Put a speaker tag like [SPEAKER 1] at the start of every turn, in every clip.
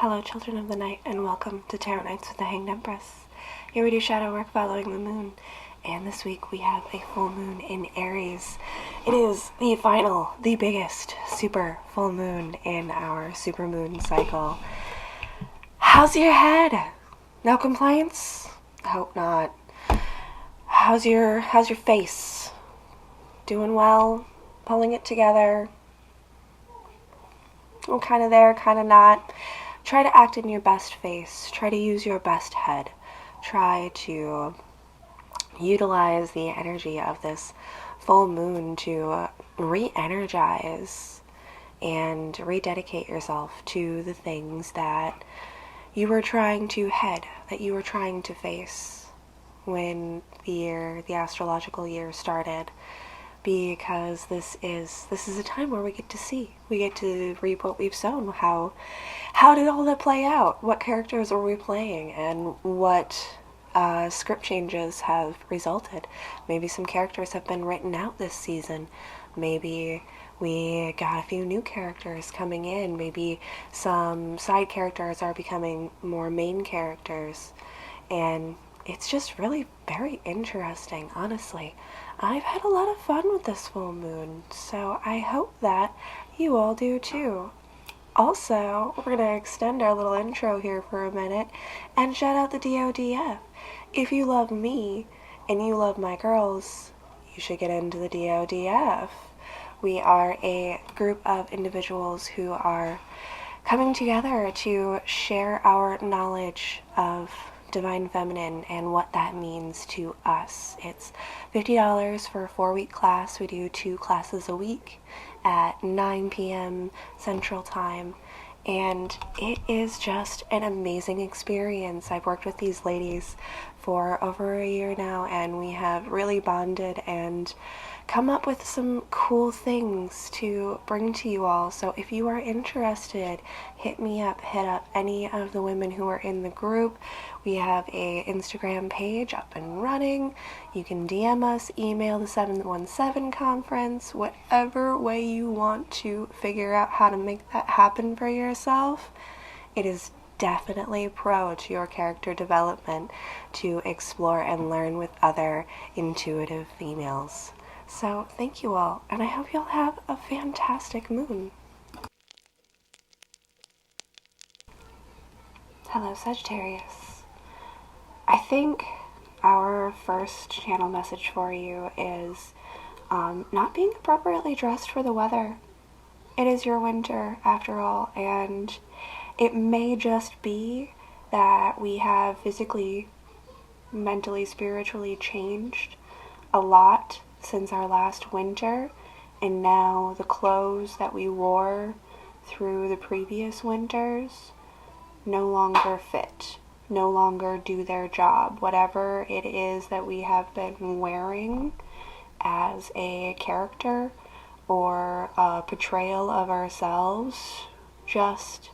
[SPEAKER 1] Hello, children of the night, and welcome to Tarot Nights with the Hanged Empress. Here we do shadow work following the moon, and this week we have a full moon in Aries. It is the final, the biggest super full moon in our super moon cycle. How's your head? No complaints? I hope not. How's your face? Doing well? Pulling it together? I'm kind of there, kind of not. Try to act in your best face. Try to use your best head. Try to utilize the energy of this full moon to re-energize and rededicate yourself to the things that you were trying to head, that you were trying to face when the astrological year started. Because this is a time where we get to reap what we've sown. How did all that play out? What characters were we playing, and what script changes have resulted? Maybe some characters have been written out this season. Maybe we got a few new characters coming in. Maybe some side characters are becoming more main characters, and it's just really very interesting, honestly. I've had a lot of fun with this full moon, so I hope that you all do too. Also, we're going to extend our little intro here for a minute and shout out the DODF. If you love me and you love my girls, you should get into the DODF. We are a group of individuals who are coming together to share our knowledge of Divine Feminine and what that means to us. It's $50 for a 4-week class. We do 2 classes a week at 9 p.m. Central Time, and it is just an amazing experience. I've worked with these ladies for over a year now, and we have really bonded and come up with some cool things to bring to you all. So if you are interested, hit me up, hit up any of the women who are in the group. We have a Instagram page up and running. You can DM us, email the 717 conference, whatever way you want to figure out how to make that happen for yourself. It is definitely pro to your character development to explore and learn with other intuitive females. So thank you all, and I hope you all have a fantastic moon. Hello, Sagittarius. I think our first channel message for you is not being appropriately dressed for the weather. It is your winter, after all, and it may just be that we have physically, mentally, spiritually changed a lot since our last winter, and now the clothes that we wore through the previous winters no longer fit, no longer do their job. Whatever it is that we have been wearing as a character or a portrayal of ourselves just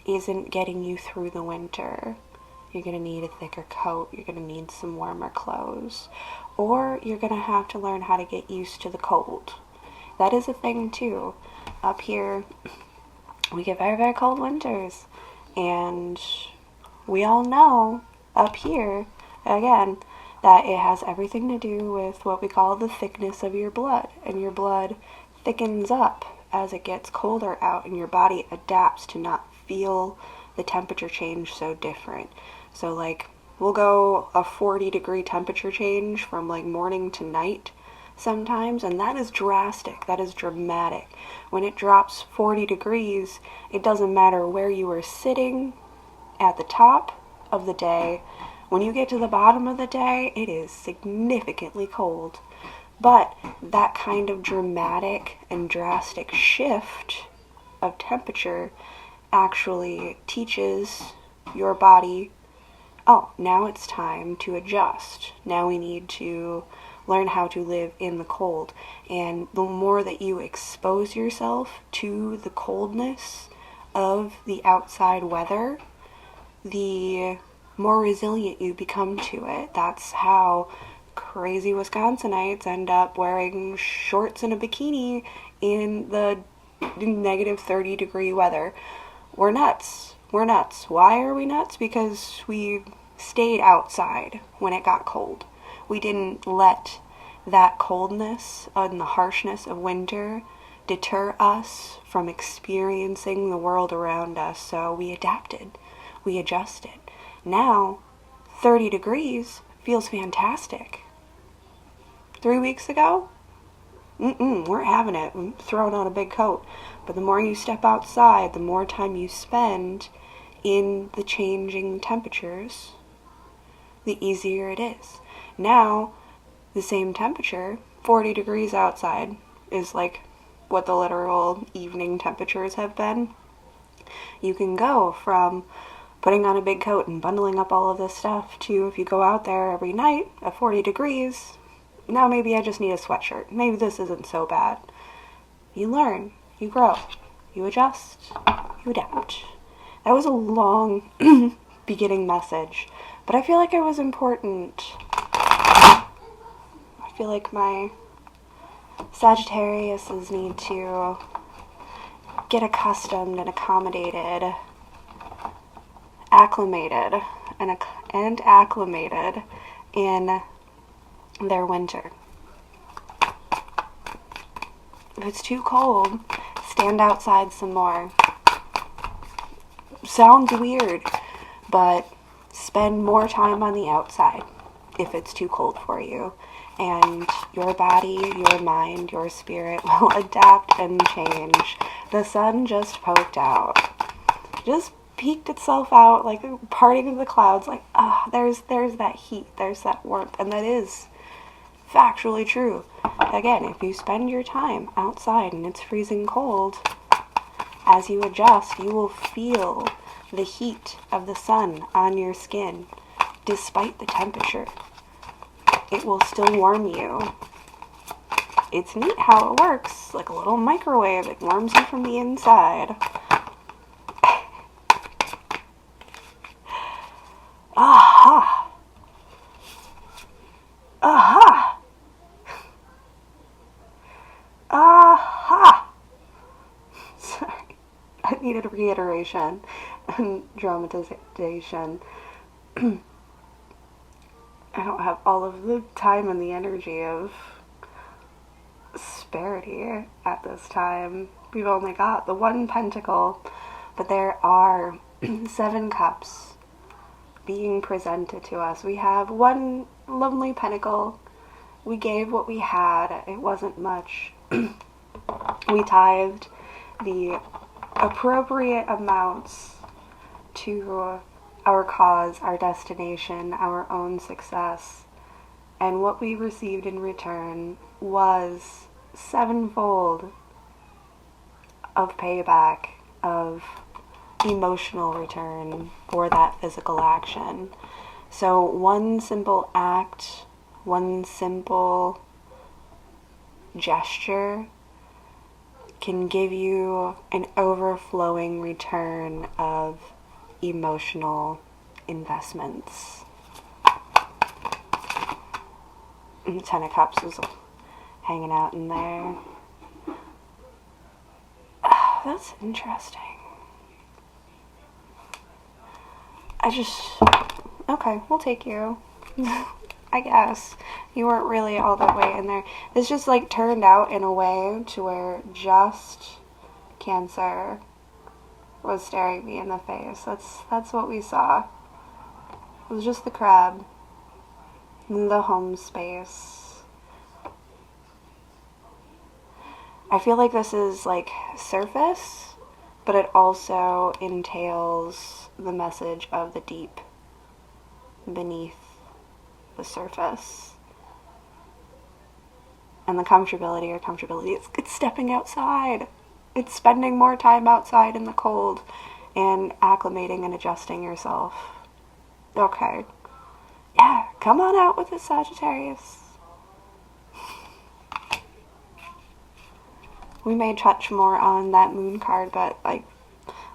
[SPEAKER 1] isn't getting you through the winter. You're going to need a thicker coat, you're going to need some warmer clothes, or you're going to have to learn how to get used to the cold. That is a thing too. Up here, we get very, very cold winters, and we all know up here, again, that it has everything to do with what we call the thickness of your blood, and your blood thickens up as it gets colder out, and your body adapts to not feel the temperature change so different. So like, we'll go a 40-degree temperature change from like morning to night sometimes, and that is drastic, that is dramatic. When it drops 40 degrees, it doesn't matter where you were sitting at the top of the day. When you get to the bottom of the day, it is significantly cold. But that kind of dramatic and drastic shift of temperature actually teaches your body, oh, now it's time to adjust. Now we need to learn how to live in the cold. And the more that you expose yourself to the coldness of the outside weather, the more resilient you become to it. That's how crazy Wisconsinites end up wearing shorts and a bikini in the negative 30-degree weather. We're nuts. We're nuts. Why are we nuts? Because we stayed outside when it got cold. We didn't let that coldness and the harshness of winter deter us from experiencing the world around us. So we adapted. We adjusted. Now, 30 degrees feels fantastic. 3 weeks ago, we're having it. I'm throwing on a big coat. But the more you step outside, the more time you spend in the changing temperatures, the easier it is. Now, the same temperature, 40 degrees outside, is like what the literal evening temperatures have been. You can go from putting on a big coat and bundling up all of this stuff to, if you go out there every night at 40 degrees, now maybe I just need a sweatshirt. Maybe this isn't so bad. You learn, you grow, you adjust, you adapt. That was a long beginning message, but I feel like it was important. I feel like my Sagittariuses need to get accustomed and acclimated in their winter. If it's too cold, stand outside some more. Sounds weird, but spend more time on the outside if it's too cold for you. And your body, your mind, your spirit will adapt and change. The sun just poked out. Just peeked itself out, like parting of the clouds, like, there's that heat, there's that warmth, and that is factually true. Again, if you spend your time outside and it's freezing cold, as you adjust, you will feel the heat of the sun on your skin, despite the temperature. It will still warm you. It's neat how it works, like a little microwave. It warms you from the inside. Aha! Aha! Aha! Sorry. I needed reiteration and dramatization. I don't have all of the time and the energy of Asperity at this time. We've only got the one pentacle, but there are 7 cups being presented to us. We have one lovely pentacle. We gave what we had. It wasn't much. We tithed the appropriate amounts to our cause, our destination, our own success. And what we received in return was 7-fold of payback, of emotional return for that physical action. So one simple act, one simple gesture can give you an overflowing return of emotional investments. And the 10 of Cups is hanging out in there. That's interesting. Okay, we'll take you. I guess. You weren't really all that way in there. This just like turned out in a way to where just Cancer was staring me in the face. That's what we saw. It was just the crab. The home space. I feel like this is like surface, but it also entails the message of the deep beneath the surface. And the comfortability, it's stepping outside. It's spending more time outside in the cold and acclimating and adjusting yourself. Okay. Yeah, come on out with the Sagittarius. We may touch more on that moon card, but like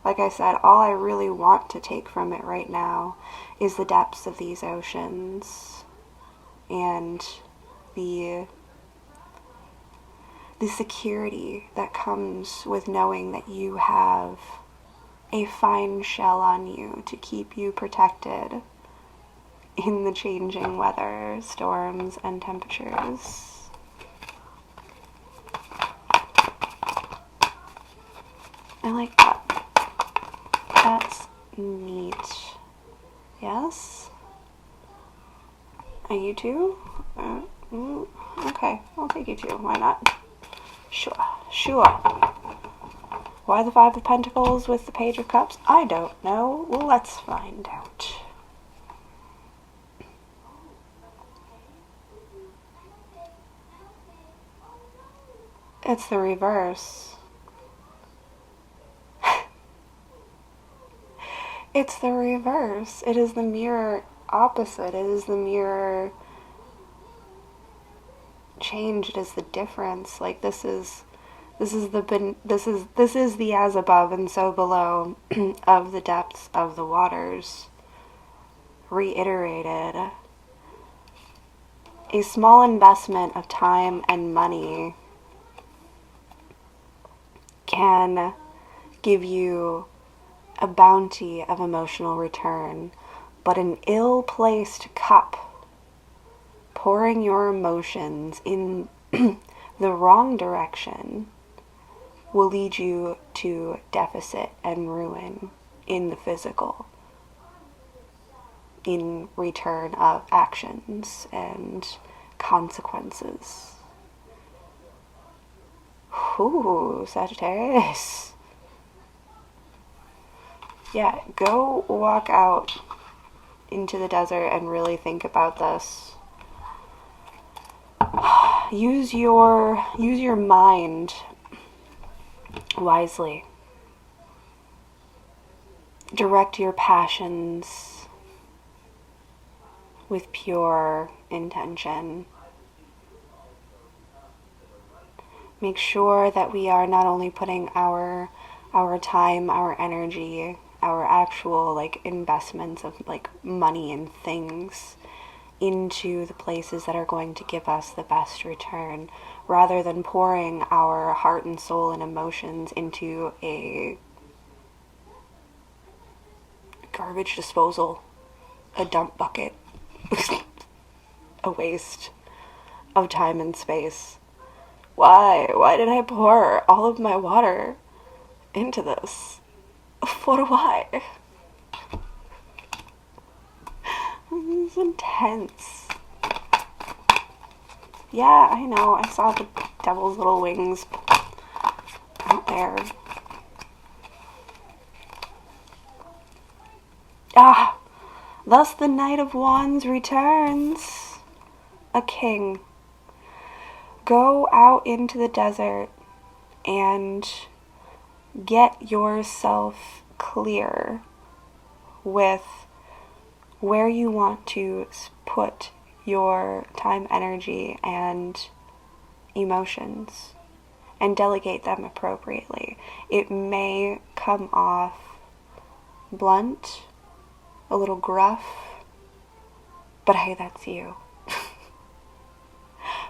[SPEAKER 1] I said, all I really want to take from it right now is the depths of these oceans and the security that comes with knowing that you have a fine shell on you to keep you protected in the changing weather, storms, and temperatures. I like that. That's neat. Yes? Are you too? Okay, I'll take you too. Why not? Sure. Why the Five of Pentacles with the Page of Cups? I don't know. Well, let's find out. It's the reverse. It's the reverse. It is the mirror opposite. It is the mirror change. It is the difference. Like this is the as above and so below of the depths of the waters. Reiterated. A small investment of time and money can give you a bounty of emotional return, but an ill-placed cup pouring your emotions in the wrong direction will lead you to deficit and ruin in the physical, in return of actions and consequences. Ooh, Sagittarius. Yeah, go walk out into the desert and really think about this. Use your mind wisely. Direct your passions with pure intention. Make sure that we are not only putting our time, our energy, our actual investments of money and things into the places that are going to give us the best return, rather than pouring our heart and soul and emotions into a garbage disposal, a dump bucket, a waste of time and space. Why did I pour all of my water into this? For why? This is intense. Yeah, I know. I saw the devil's little wings out there. Thus the Knight of Wands returns. A king. Go out into the desert and get yourself clear with where you want to put your time, energy, and emotions, and delegate them appropriately. It may come off blunt, a little gruff, but hey, that's you.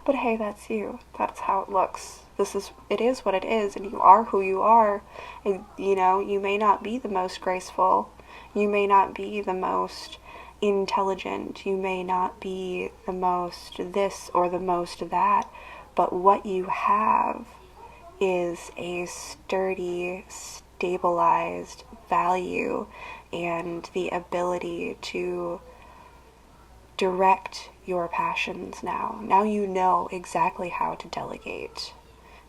[SPEAKER 1] But hey, that's you. That's how it looks. It is what it is, and you are who you are. And, you may not be the most graceful. You may not be the most intelligent. You may not be the most this or the most that. But what you have is a sturdy, stabilized value and the ability to direct your passions now. Now you know exactly how to delegate,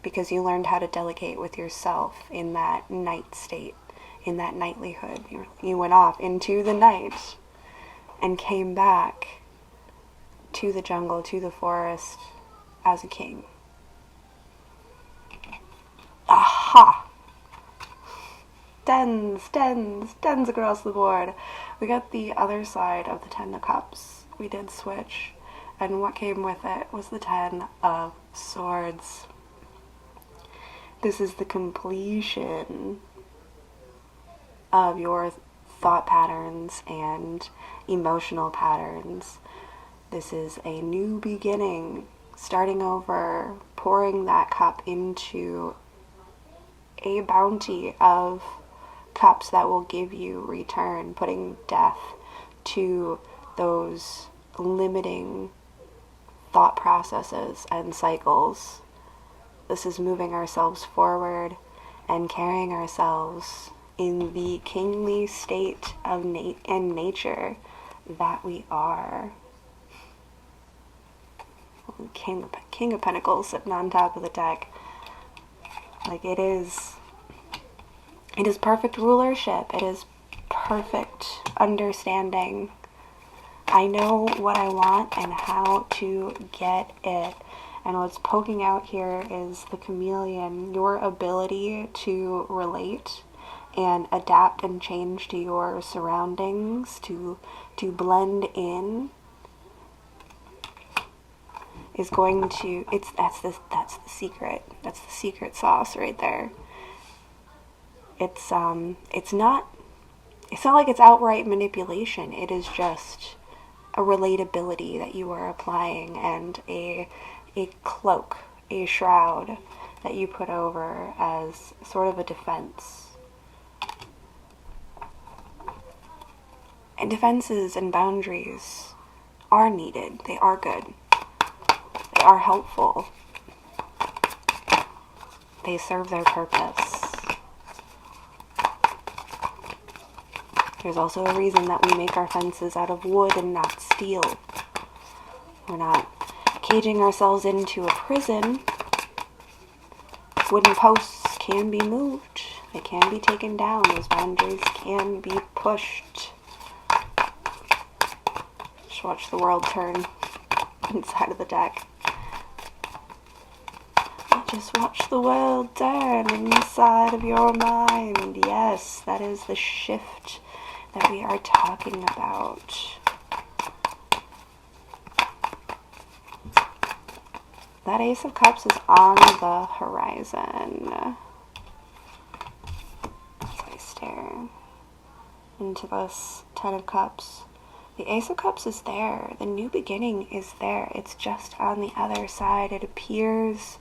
[SPEAKER 1] because you learned how to delegate with yourself in that night state, in that nightlyhood. You went off into the night and came back to the jungle, to the forest, as a king. Aha! Tens across the board. We got the other side of the Ten of Cups. We did switch, and what came with it was the Ten of Swords. This is the completion of your thought patterns and emotional patterns. This is a new beginning, starting over, pouring that cup into a bounty of cups that will give you return, putting death to those limiting thought processes and cycles. This is moving ourselves forward and carrying ourselves in the kingly state of nature that we are. King of Pentacles sitting on top of the deck. Like, it is perfect rulership. It is perfect understanding. I know what I want and how to get it. And what's poking out here is the chameleon, your ability to relate and adapt and change to your surroundings, to blend in, is going to, that's the secret. That's the secret sauce right there. It's not like it's outright manipulation. It is just a relatability that you are applying, and a cloak, a shroud that you put over as sort of a defense. And defenses and boundaries are needed. They are good. They are helpful. They serve their purpose. There's also a reason that we make our fences out of wood and not steel. We're not caging ourselves into a prison. Wooden posts can be moved. They can be taken down. Those boundaries can be pushed. Just watch the world turn inside of the deck. Just watch the world turn inside of your mind. Yes, that is the shift that we are talking about. That Ace of Cups is on the horizon. As I stare into this Ten of Cups, the Ace of Cups is there. The new beginning is there. It's just on the other side. It appears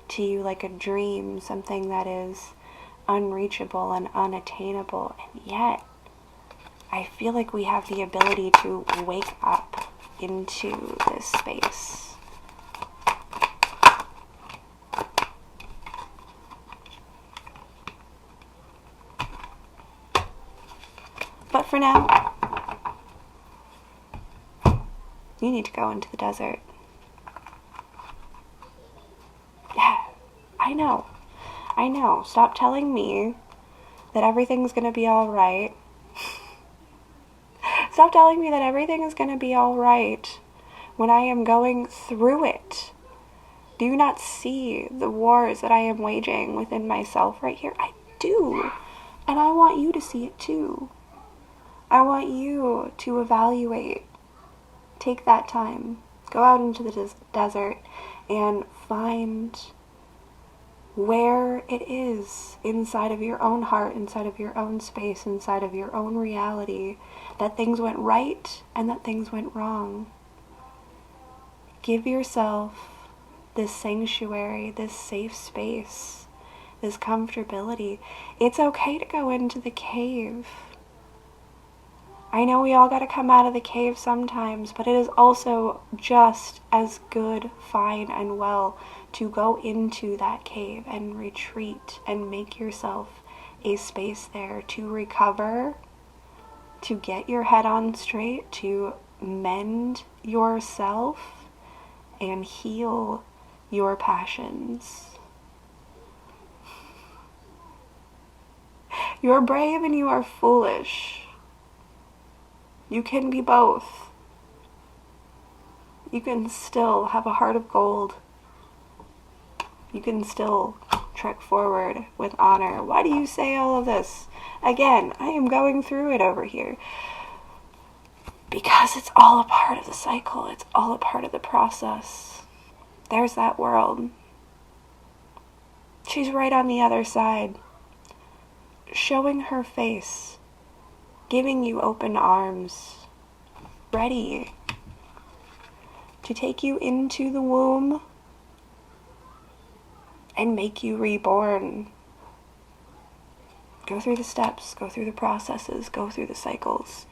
[SPEAKER 1] to you like a dream, something that is unreachable and unattainable, and yet I feel like we have the ability to wake up into this space. But for now, you need to go into the desert. Yeah, I know. Stop telling me that everything's gonna be alright. Stop telling me that everything is gonna be alright when I am going through it. Do you not see the wars that I am waging within myself right here? I do. And I want you to see it too. I want you to evaluate. Take that time. Go out into the desert and find where it is inside of your own heart, inside of your own space, inside of your own reality, that things went right and that things went wrong. Give yourself this sanctuary, this safe space, this comfortability. It's okay to go into the cave. I know we all gotta come out of the cave sometimes, but it is also just as good, fine, and well to go into that cave and retreat and make yourself a space there to recover, to get your head on straight, to mend yourself and heal your passions. You are brave and you are foolish. You can be both. You can still have a heart of gold. You can still trek forward with honor. Why do you say all of this? Again, I am going through it over here. Because it's all a part of the cycle. It's all a part of the process. There's that world. She's right on the other side. Showing her face. Giving you open arms. Ready to take you into the womb and make you reborn. Go through the steps, go through the processes, go through the cycles.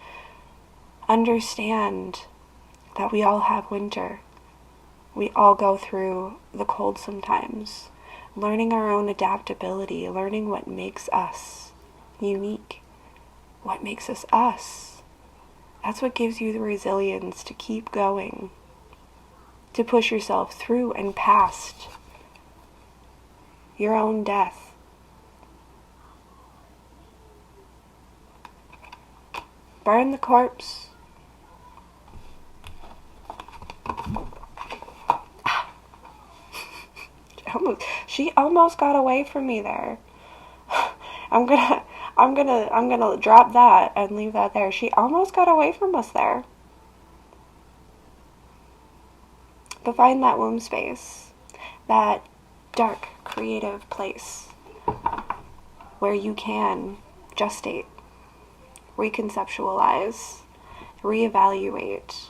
[SPEAKER 1] Understand that we all have winter. We all go through the cold sometimes. Learning our own adaptability, learning what makes us unique, what makes us us. That's what gives you the resilience to keep going, to push yourself through and past your own death. Burn the corpse. She almost got away from me there. I'm gonna drop that and leave that there. She almost got away from us there. But find that womb space, that dark, creative place where you can gestate, reconceptualize, reevaluate,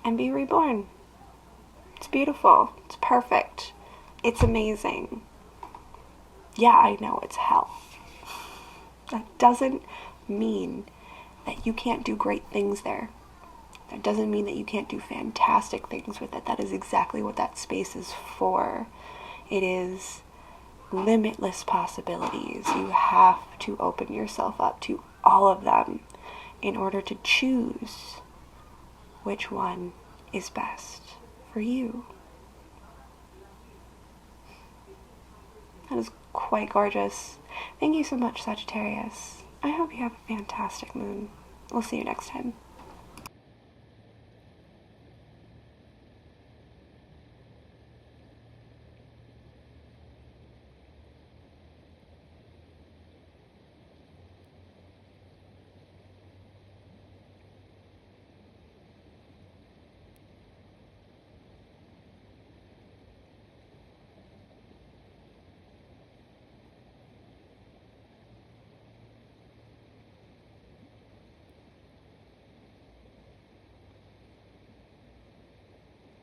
[SPEAKER 1] and be reborn. It's beautiful. It's perfect. It's amazing. Yeah, I know it's hell. That doesn't mean that you can't do great things there. That doesn't mean that you can't do fantastic things with it. That is exactly what that space is for. It is limitless possibilities. You have to open yourself up to all of them in order to choose which one is best for you. That is quite gorgeous. Thank you so much, Sagittarius. I hope you have a fantastic moon. We'll see you next time.